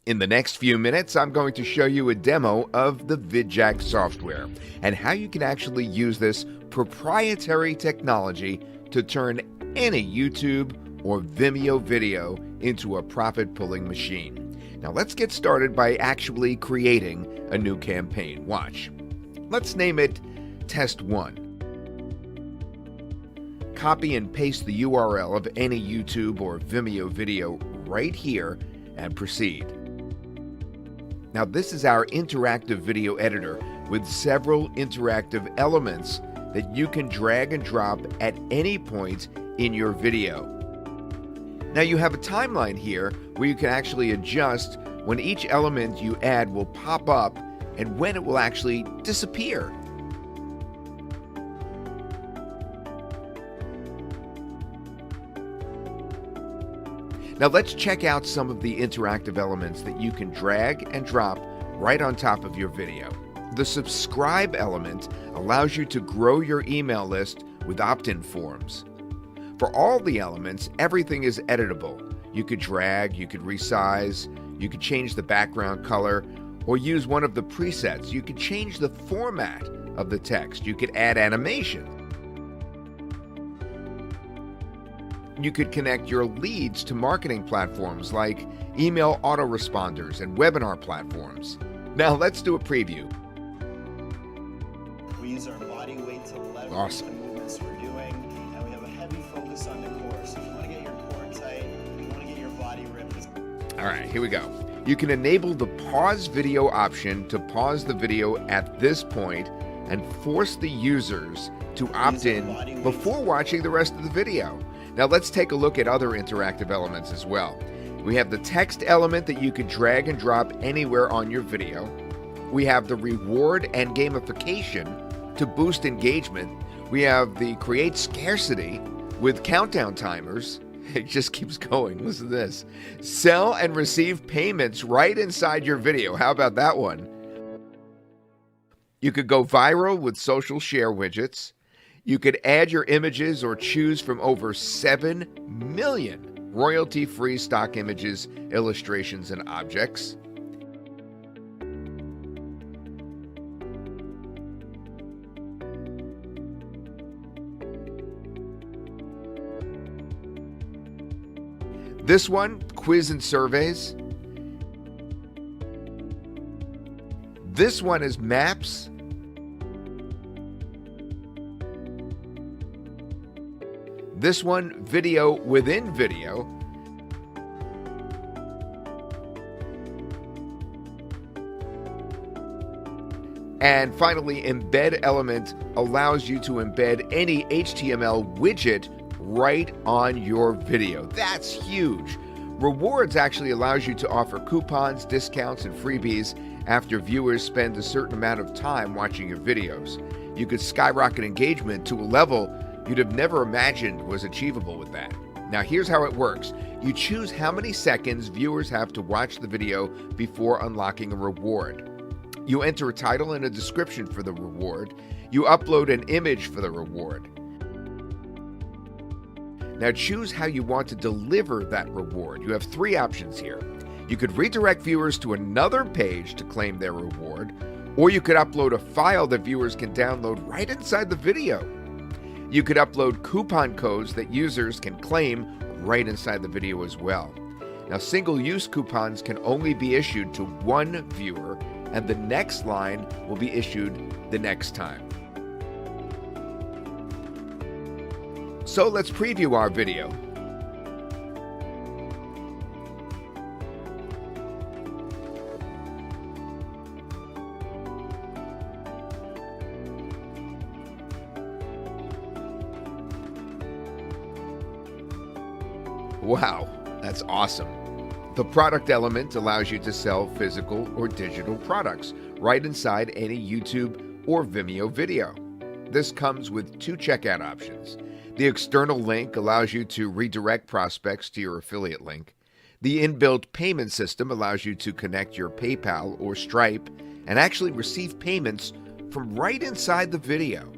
In the next few minutes, I'm going to show you a demo of the VidJack software and how you can actually use this proprietary technology to turn any YouTube or Vimeo video into a profit-pulling machine. Now let's get started by actually creating a new campaign. Watch. Let's name it Test 1. Copy and paste the URL of any YouTube or Vimeo video right here and proceed. Now this is our interactive video editor with several interactive elements that you can drag and drop at any point in your video. Now you have a timeline here where you can actually adjust when each element you add will pop up and when it will actually disappear. Now let's check out some of the interactive elements that you can drag and drop right on top of your video. The subscribe element allows you to grow your email list with opt-in forms. For all the elements, everything is editable. You could drag, you could resize, you could change the background color, or use one of the presets. You could change the format of the text. You could add animation. You could connect your leads to marketing platforms like email autoresponders and webinar platforms. Now let's do a preview. We use our body weight to leverage Awesome. the movements we're doing, and we have a heavy focus on the core. So if you want to get your core tight, you want to get your body ripped. All right, here we go. You can enable the pause video option to pause the video at this point and force the users to opt in before watching the rest of the video. Now let's take a look at other interactive elements as well. We have the text element that you could drag and drop anywhere on your video. We have the reward and gamification to boost engagement. We have the create scarcity with countdown timers. It just keeps going. Listen to this. Sell and receive payments right inside your video. How about that one? You could go viral with social share widgets. You could add your images or choose from over 7 million royalty-free stock images, illustrations, and objects. This one, quiz and surveys. This one is maps. This one, video within video. And finally, embed element allows you to embed any HTML widget right on your video. That's huge. Rewards actually allows you to offer coupons, discounts, and freebies after viewers spend a certain amount of time watching your videos. You could skyrocket engagement to a level you'd have never imagined was achievable with that. Now here's how it works. You choose how many seconds viewers have to watch the video before unlocking a reward. You enter a title and a description for the reward. You upload an image for the reward. Now choose how you want to deliver that reward. You have 3 options here. You could redirect viewers to another page to claim their reward, or you could upload a file that viewers can download right inside the video. You could upload coupon codes that users can claim right inside the video as well. Now, single-use coupons can only be issued to one viewer, and the next line will be issued the next time. So let's preview our video. Wow, that's awesome. The product element allows you to sell physical or digital products right inside any YouTube or Vimeo video. This comes with 2 checkout options. The external link allows you to redirect prospects to your affiliate link. The inbuilt payment system allows you to connect your PayPal or Stripe and actually receive payments from right inside the video.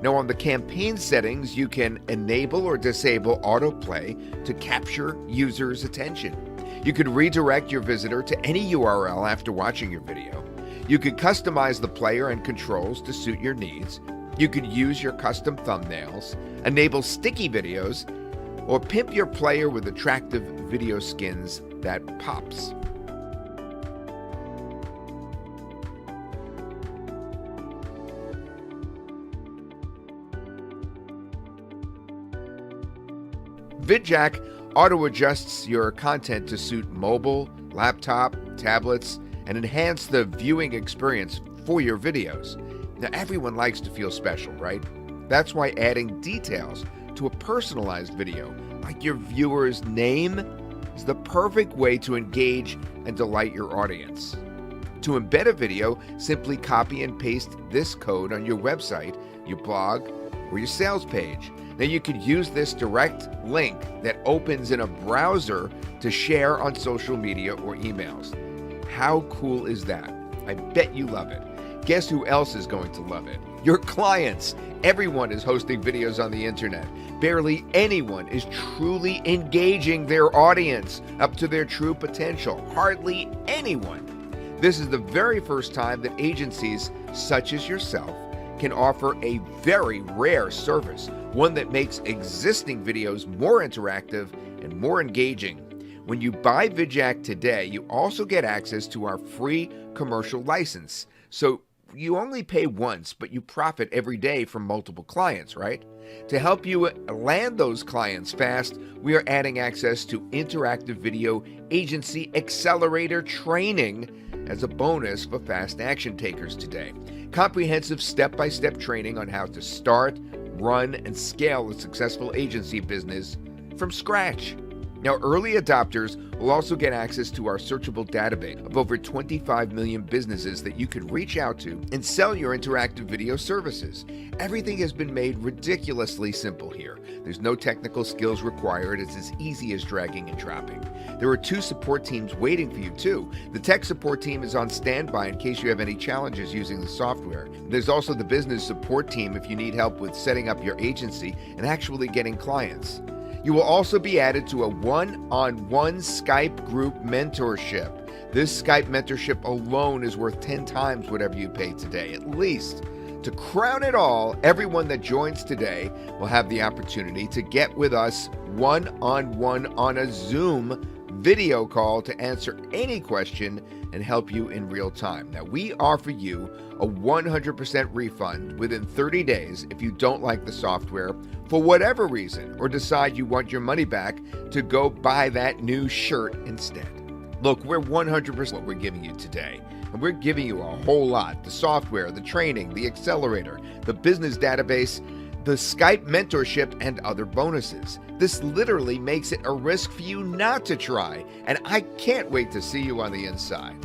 Now on the campaign settings, you can enable or disable autoplay to capture users' attention. You could redirect your visitor to any URL after watching your video. You could customize the player and controls to suit your needs. You could use your custom thumbnails, enable sticky videos, or pimp your player with attractive video skins that pops. VidJack auto-adjusts your content to suit mobile, laptop, tablets, and enhance the viewing experience for your videos. Now, everyone likes to feel special, right? That's why adding details to a personalized video, like your viewer's name, is the perfect way to engage and delight your audience. To embed a video, simply copy and paste this code on your website, your blog, or your sales page. Now you could use this direct link that opens in a browser to share on social media or emails. How cool is that? I bet you love it. Guess who else is going to love it? Your clients. Everyone is hosting videos on the internet. Barely anyone is truly engaging their audience up to their true potential. Hardly anyone. This is the very first time that agencies such as yourself can offer a very rare service, one that makes existing videos more interactive and more engaging. When you buy VidJack today, you also get access to our free commercial license. So you only pay once, but you profit every day from multiple clients, right? To help you land those clients fast, we are adding access to interactive video agency accelerator training as a bonus for fast action takers today. Comprehensive step-by-step training on how to start, run, and scale a successful agency business from scratch. Now, early adopters will also get access to our searchable database of over 25 million businesses that you can reach out to and sell your interactive video services. Everything has been made ridiculously simple here. There's no technical skills required. It's as easy as dragging and dropping. There are 2 support teams waiting for you too. The tech support team is on standby in case you have any challenges using the software. There's also the business support team if you need help with setting up your agency and actually getting clients. You will also be added to a one-on-one Skype group mentorship. This Skype mentorship alone is worth 10 times whatever you pay today, at least. To crown it all, everyone that joins today will have the opportunity to get with us one-on-one on a Zoom video call to answer any question and help you in real time. Now, we offer you a 100% refund within 30 days if you don't like the software for whatever reason or decide you want your money back to go buy that new shirt instead. Look, we're 100% what we're giving you today, and we're giving you a whole lot. The software, the training, the accelerator, the business database, the Skype mentorship, and other bonuses. This literally makes it a risk for you not to try, and I can't wait to see you on the inside.